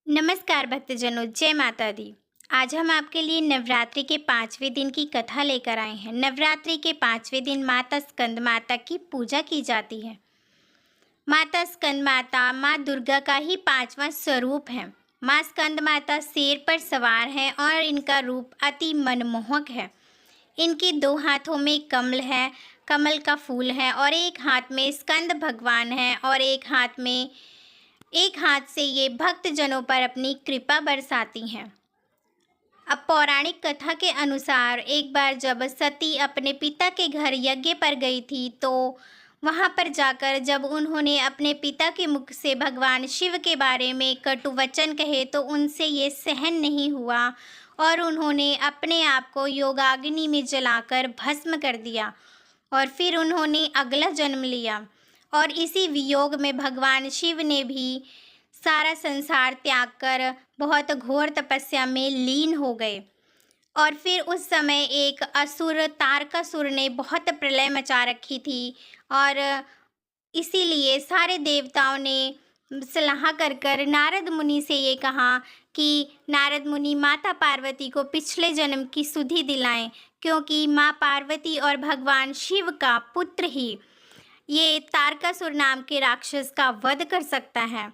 नमस्कार भक्तजनों, जय माता दी। आज हम आपके लिए नवरात्रि के 5वें दिन की कथा लेकर आए हैं। नवरात्रि के 5वें दिन माता स्कंद माता की पूजा की जाती है। माता स्कंद माता माँ दुर्गा का ही 5वां स्वरूप है। माँ स्कंद माता शेर पर सवार हैं और इनका रूप अति मनमोहक है। इनके दो हाथों में कमल है, कमल का फूल है और एक हाथ में स्कंद भगवान है और एक हाथ से ये भक्तजनों पर अपनी कृपा बरसाती हैं। अब पौराणिक कथा के अनुसार एक बार जब सती अपने पिता के घर यज्ञ पर गई थी, तो वहां पर जाकर जब उन्होंने अपने पिता के मुख से भगवान शिव के बारे में कटु वचन कहे तो उनसे ये सहन नहीं हुआ और उन्होंने अपने आप को योगाग्नि में जलाकर भस्म कर दिया और फिर उन्होंने अगला जन्म लिया। और इसी वियोग में भगवान शिव ने भी सारा संसार त्याग कर बहुत घोर तपस्या में लीन हो गए। और फिर उस समय एक असुर तारकासुर ने बहुत प्रलय मचा रखी थी और इसीलिए सारे देवताओं ने सलाह कर कर नारद मुनि से ये कहा कि नारद मुनि माता पार्वती को पिछले जन्म की सुधि दिलाएं, क्योंकि माँ पार्वती और भगवान शिव का पुत्र ही ये तारकासुर नाम के राक्षस का वध कर सकता है।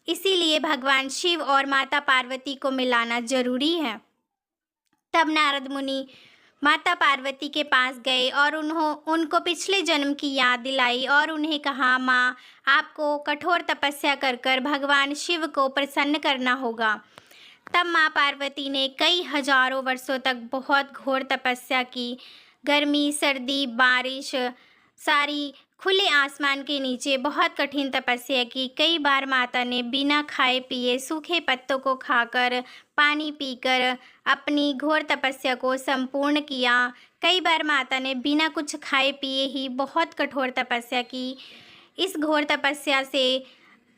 इसीलिए भगवान शिव और माता पार्वती को मिलाना जरूरी है। तब नारद मुनि माता पार्वती के पास गए और उनको पिछले जन्म की याद दिलाई और उन्हें कहा, माँ, आपको कठोर तपस्या कर कर भगवान शिव को प्रसन्न करना होगा। तब माँ पार्वती ने कई हजारों वर्षों तक बहुत घोर तपस्या की। गर्मी, सर्दी, बारिश, सारी खुले आसमान के नीचे बहुत कठिन तपस्या की। कई बार माता ने बिना खाए पिए सूखे पत्तों को खाकर, पानी पीकर अपनी घोर तपस्या को संपूर्ण किया। कई बार माता ने बिना कुछ खाए पिए ही बहुत कठोर तपस्या की। इस घोर तपस्या से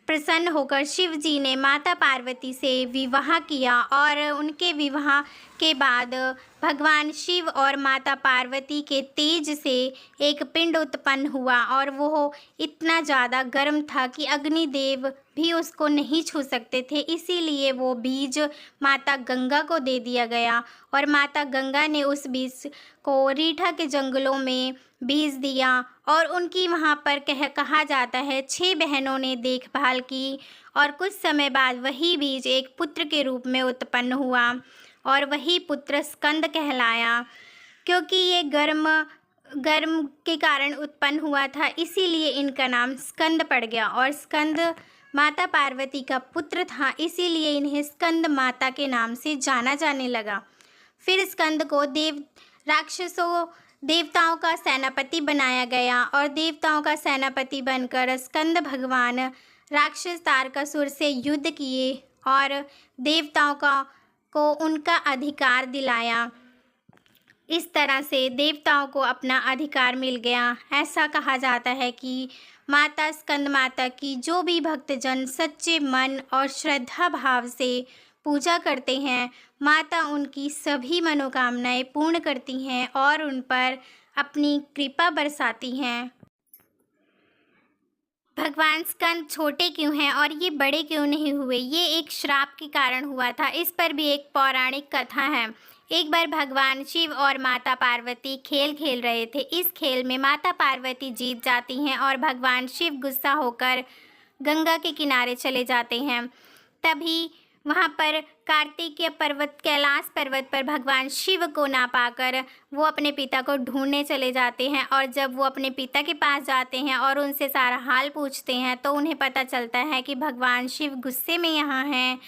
प्रसन्न होकर शिव जी ने माता पार्वती से विवाह किया और उनके विवाह के बाद भगवान शिव और माता पार्वती के तेज से एक पिंड उत्पन्न हुआ और वो इतना ज़्यादा गर्म था कि अग्निदेव भी उसको नहीं छू सकते थे। इसीलिए वो बीज माता गंगा को दे दिया गया और माता गंगा ने उस बीज को रीठा के जंगलों में बीज दिया और उनकी वहाँ पर कहा जाता है 6 बहनों ने देखभाल की और कुछ समय बाद वही बीज एक पुत्र के रूप में उत्पन्न हुआ और वही पुत्र स्कंद कहलाया। क्योंकि ये गर्म के कारण उत्पन्न हुआ था, इसीलिए इनका नाम स्कंद पड़ गया और स्कंद माता पार्वती का पुत्र था, इसीलिए इन्हें स्कंद माता के नाम से जाना जाने लगा। फिर स्कंद को देवताओं का सेनापति बनाया गया और देवताओं का सेनापति बनकर स्कंद भगवान राक्षस तारकासुर से युद्ध किए और देवताओं को उनका अधिकार दिलाया। इस तरह से देवताओं को अपना अधिकार मिल गया। ऐसा कहा जाता है कि माता स्कंद माता की जो भी भक्तजन सच्चे मन और श्रद्धा भाव से पूजा करते हैं, माता उनकी सभी मनोकामनाएं पूर्ण करती हैं और उन पर अपनी कृपा बरसाती हैं। भगवान स्कंद छोटे क्यों हैं और ये बड़े क्यों नहीं हुए? ये एक श्राप के कारण हुआ था। इस पर भी एक पौराणिक कथा है। एक बार भगवान शिव और माता पार्वती खेल खेल रहे थे। इस खेल में माता पार्वती जीत जाती हैं और भगवान शिव गुस्सा होकर गंगा के किनारे चले जाते हैं। तभी वहाँ पर कार्तिकेय पर्वत, कैलाश पर्वत पर भगवान शिव को ना पाकर वो अपने पिता को ढूंढने चले जाते हैं और जब वो अपने पिता के पास जाते हैं और उनसे सारा हाल पूछते हैं तो उन्हें पता चलता है कि भगवान शिव गुस्से में यहाँ हैं।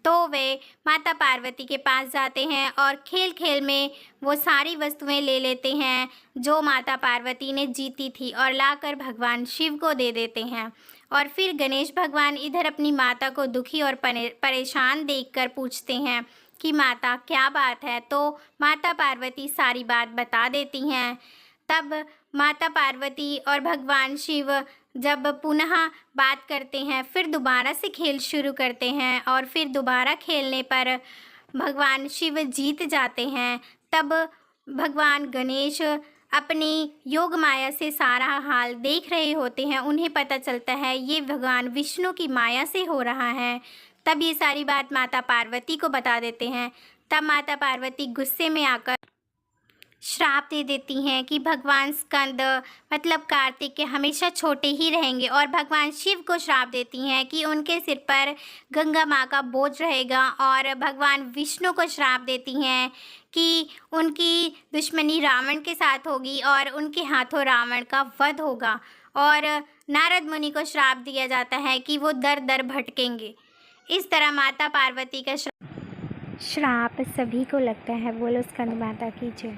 तो वे माता पार्वती के पास जाते हैं और खेल खेल में वो सारी वस्तुएं ले लेते हैं जो माता पार्वती ने जीती थी और लाकर भगवान शिव को दे देते हैं। और फिर गणेश भगवान इधर अपनी माता को दुखी और परेशान देखकर पूछते हैं कि माता क्या बात है, तो माता पार्वती सारी बात बता देती हैं। तब माता पार्वती और भगवान शिव जब पुनः बात करते हैं, फिर दोबारा से खेल शुरू करते हैं और फिर दोबारा खेलने पर भगवान शिव जीत जाते हैं। तब भगवान गणेश अपनी योग माया से सारा हाल देख रहे होते हैं। उन्हें पता चलता है ये भगवान विष्णु की माया से हो रहा है। तब ये सारी बात माता पार्वती को बता देते हैं। तब माता पार्वती गुस्से में आकर श्राप दे देती हैं कि भगवान स्कंद मतलब कार्तिक हमेशा छोटे ही रहेंगे, और भगवान शिव को श्राप देती हैं कि उनके सिर पर गंगा माँ का बोझ रहेगा, और भगवान विष्णु को श्राप देती हैं कि उनकी दुश्मनी रावण के साथ होगी और उनके हाथों रावण का वध होगा, और नारद मुनि को श्राप दिया जाता है कि वो दर दर भटकेंगे। इस तरह माता पार्वती का श्राप सभी को लगता है। बोलो स्कंद माता की जय।